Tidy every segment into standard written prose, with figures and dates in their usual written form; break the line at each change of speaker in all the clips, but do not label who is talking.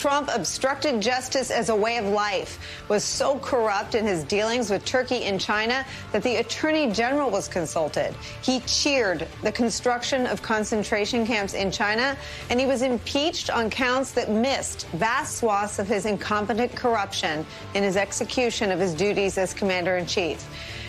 Trump obstructed justice as a way of life, was so corrupt in his dealings with Turkey and China that the Attorney General was consulted. He cheered the construction of concentration camps in China, and he was impeached on counts that missed vast swaths of his incompetent corruption in his execution of his duties as commander-in-chief.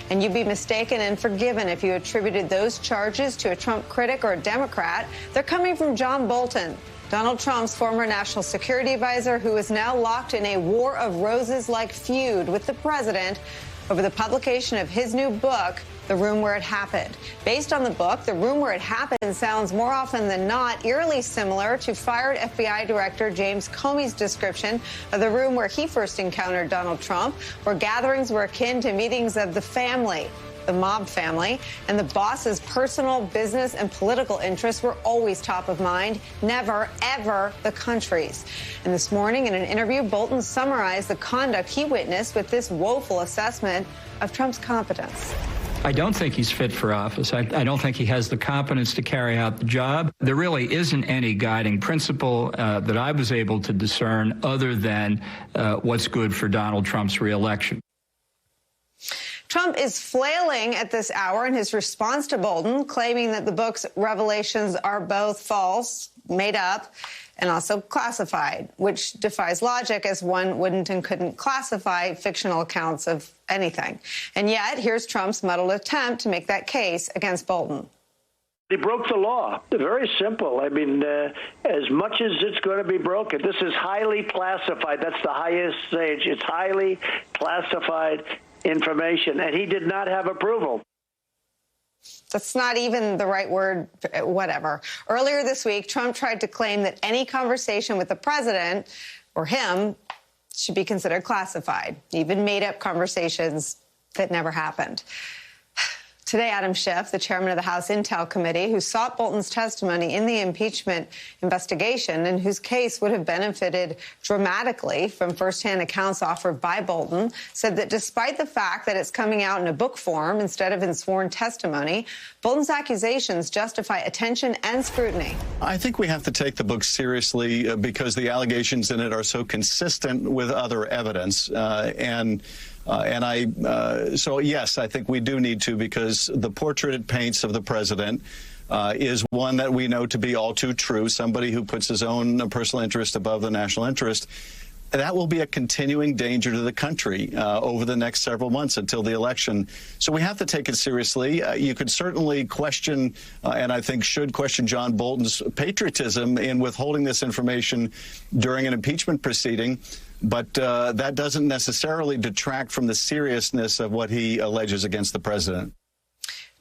And you'd be mistaken and forgiven if you attributed those charges to a Trump critic or a Democrat. They're coming from John Bolton, Donald Trump's former national security advisor, who is now locked in a War of Roses-like feud with the president over the publication of his new book, The Room Where It Happened. Based on the book, The Room Where It Happened sounds more often than not eerily similar to fired FBI Director James Comey's description of the room where he first encountered Donald Trump, where gatherings were akin to meetings of the family, the mob family, and the boss's personal, business, and political interests were always top of mind, never, ever the country's. And this morning, in an interview, Bolton summarized the conduct he witnessed with this woeful assessment of Trump's competence.
I don't think he's fit for office. I don't think he has the competence to carry out the job. There really isn't any guiding principle that I was able to discern other than what's good for Donald Trump's reelection.
Trump is flailing at this hour in his response to Bolton, claiming that the book's revelations are both false, made up, and also classified, which defies logic, as one wouldn't and couldn't classify fictional accounts of anything. And yet, here's Trump's muddled attempt to make that case against Bolton.
He broke the law. Very simple. I mean, as much as it's going to be broken, this is highly classified. That's the highest stage. It's highly classified information, and he did not have approval.
That's not even the right word, whatever. Earlier this week, Trump tried to claim that any conversation with the president or him should be considered classified. He even made up conversations that never happened. Today, Adam Schiff, the chairman of the House Intel Committee, who sought Bolton's testimony in the impeachment investigation and whose case would have benefited dramatically from firsthand accounts offered by Bolton, said that despite the fact that it's coming out in a book form instead of in sworn testimony, Bolton's accusations justify attention and scrutiny.
I think we have to take the book seriously because the allegations in it are so consistent with other evidence. So, yes, I think we do need to, because the portrait it paints of the president is one that we know to be all too true, somebody who puts his own personal interest above the national interest. That will be a continuing danger to the country over the next several months until the election. So we have to take it seriously. You could certainly question, and I think should question, John Bolton's patriotism in withholding this information during an impeachment proceeding. But that doesn't necessarily detract from the seriousness of what he alleges against the president.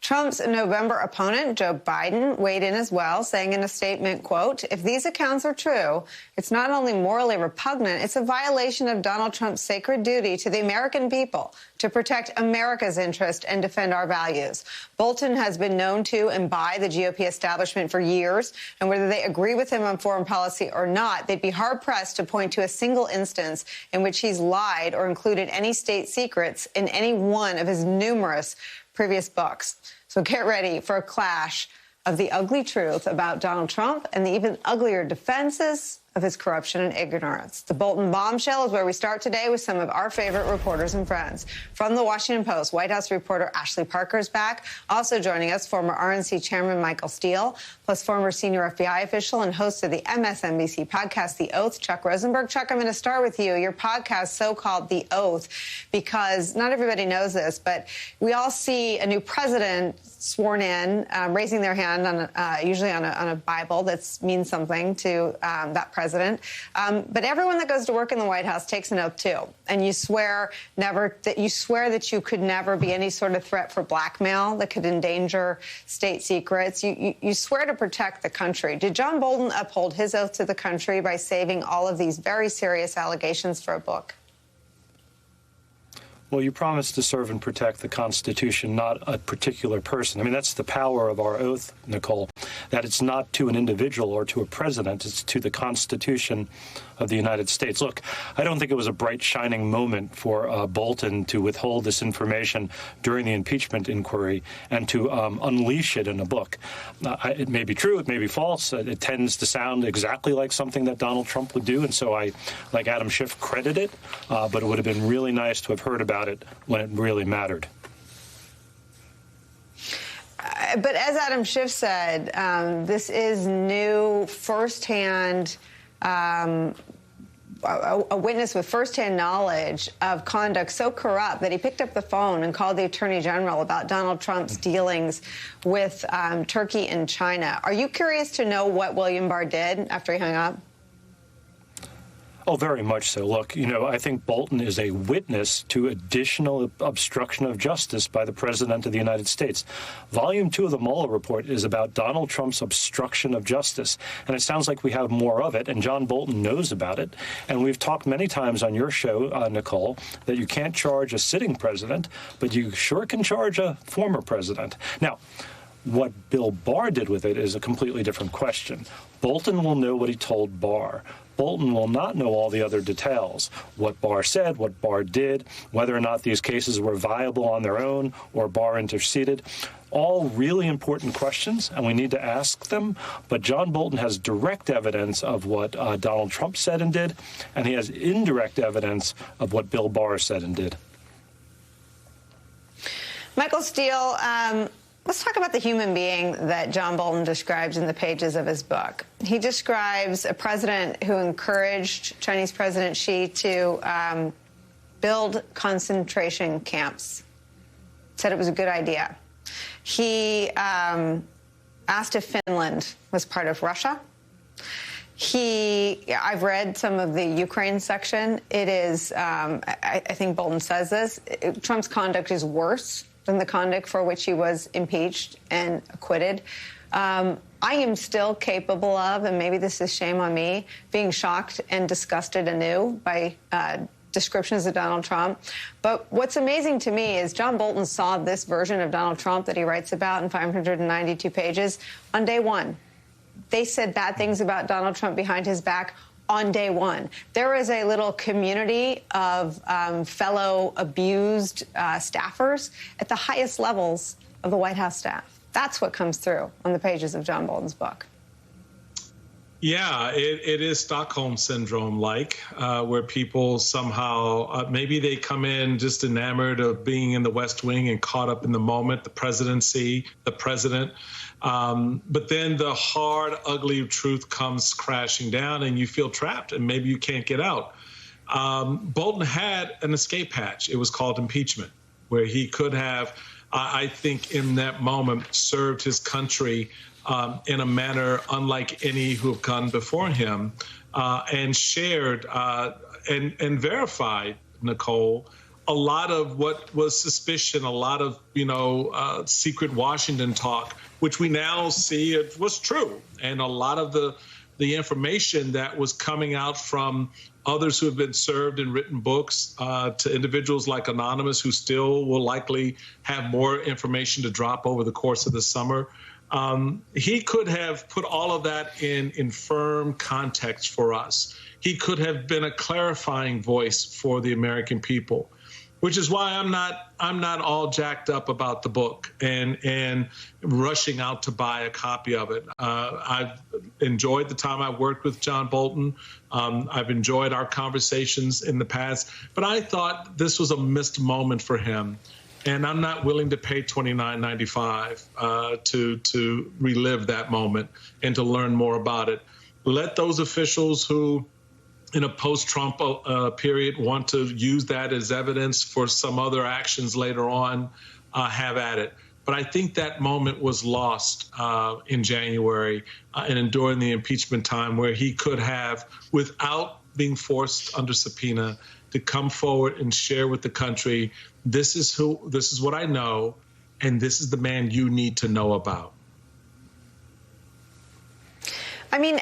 Trump's November opponent, Joe Biden, weighed in as well, saying in a statement, quote, "If these accounts are true, it's not only morally repugnant, it's a violation of Donald Trump's sacred duty to the American people to protect America's interest and defend our values." Bolton has been known to and by the GOP establishment for years, and whether they agree with him on foreign policy or not, they'd be hard-pressed to point to a single instance in which he's lied or included any state secrets in any one of his numerous previous books. So get ready for a clash of the ugly truth about Donald Trump and the even uglier defenses of his corruption and ignorance. The Bolton bombshell is where we start today with some of our favorite reporters and friends. From the Washington Post, White House reporter Ashley Parker is back. Also joining us, former RNC chairman Michael Steele, plus former senior FBI official and host of the MSNBC podcast, The Oath, Chuck Rosenberg. Chuck, I'm going to start with you. Your podcast, so-called The Oath, because not everybody knows this, but we all see a new president sworn in, raising their hand on usually on a Bible that means something to that president. But everyone that goes to work in the White House takes an oath too, and you swear that you could never be any sort of threat for blackmail that could endanger state secrets. You swear to protect the country. Did John Bolton uphold his oath to the country by saving all of these very serious allegations for a book?
Well, you promise to serve and protect the Constitution, not a particular person. I mean, that's the power of our oath, Nicole, that it's not to an individual or to a president. It's to the Constitution of the United States. Look, I don't think it was a bright, shining moment for Bolton to withhold this information during the impeachment inquiry and to unleash it in a book. It may be true, it may be false. It tends to sound exactly like something that Donald Trump would do, and so I, like Adam Schiff, credit it, but it would have been really nice to have heard about it when it really mattered.
But as Adam Schiff said, this is new, firsthand, a witness with firsthand knowledge of conduct so corrupt that he picked up the phone and called the Attorney General about Donald Trump's dealings with Turkey and China. Are you curious to know what William Barr did after he hung up?
Oh, very much so. Look, I think Bolton is a witness to additional obstruction of justice by the President of the United States. Volume 2 of the Mueller report is about Donald Trump's obstruction of justice, and it sounds like we have more of it, and John Bolton knows about it. And we've talked many times on your show, Nicole, that you can't charge a sitting president, but you sure can charge a former president. Now, what Bill Barr did with it is a completely different question. Bolton will know what he told Barr. Bolton will not know all the other details, what Barr said, what Barr did, whether or not these cases were viable on their own or Barr interceded. All really important questions, and we need to ask them. But John Bolton has direct evidence of what Donald Trump said and did, and he has indirect evidence of what Bill Barr said and did.
Michael Steele, let's talk about the human being that John Bolton describes in the pages of his book. He describes a president who encouraged Chinese President Xi to build concentration camps, said it was a good idea. He asked if Finland was part of Russia. I've read some of the Ukraine section. It is, I think Bolton says this, Trump's conduct is worse than the conduct for which he was impeached and acquitted. I am still capable of, and maybe this is shame on me, being shocked and disgusted anew by descriptions of Donald Trump. But what's amazing to me is John Bolton saw this version of Donald Trump that he writes about in 592 pages on day one. They said bad things about Donald Trump behind his back on day one. There is a little community of fellow abused staffers at the highest levels of the White House staff. That's what comes through on the pages of John Bolton's book.
Yeah, it is Stockholm syndrome-like, where people somehow, maybe they come in just enamored of being in the West Wing and caught up in the moment, the presidency, the president. But then the hard, ugly truth comes crashing down and you feel trapped and maybe you can't get out. Bolton had an escape hatch. It was called impeachment, where he could have, I think in that moment, served his country in a manner unlike any who have gone before him, and shared and verified, Nicole, a lot of what was suspicion, a lot of, secret Washington talk, which we now see it was true. And a lot of the information that was coming out from others who have been served in written books, to individuals like Anonymous, who still will likely have more information to drop over the course of the summer. He could have put all of that in firm context for us. He could have been a clarifying voice for the American people, which is why I'm not all jacked up about the book and rushing out to buy a copy of it. I've enjoyed the time I worked with John Bolton. I've enjoyed our conversations in the past, but I thought this was a missed moment for him. And I'm not willing to pay $29.95 to relive that moment and to learn more about it. Let those officials who, in a post-Trump period, want to use that as evidence for some other actions later on, have at it. But I think that moment was lost in January and during the impeachment time, where he could have, without being forced under subpoena, to come forward and share with the country, this is what I know, and this is the man you need to know about.
I mean,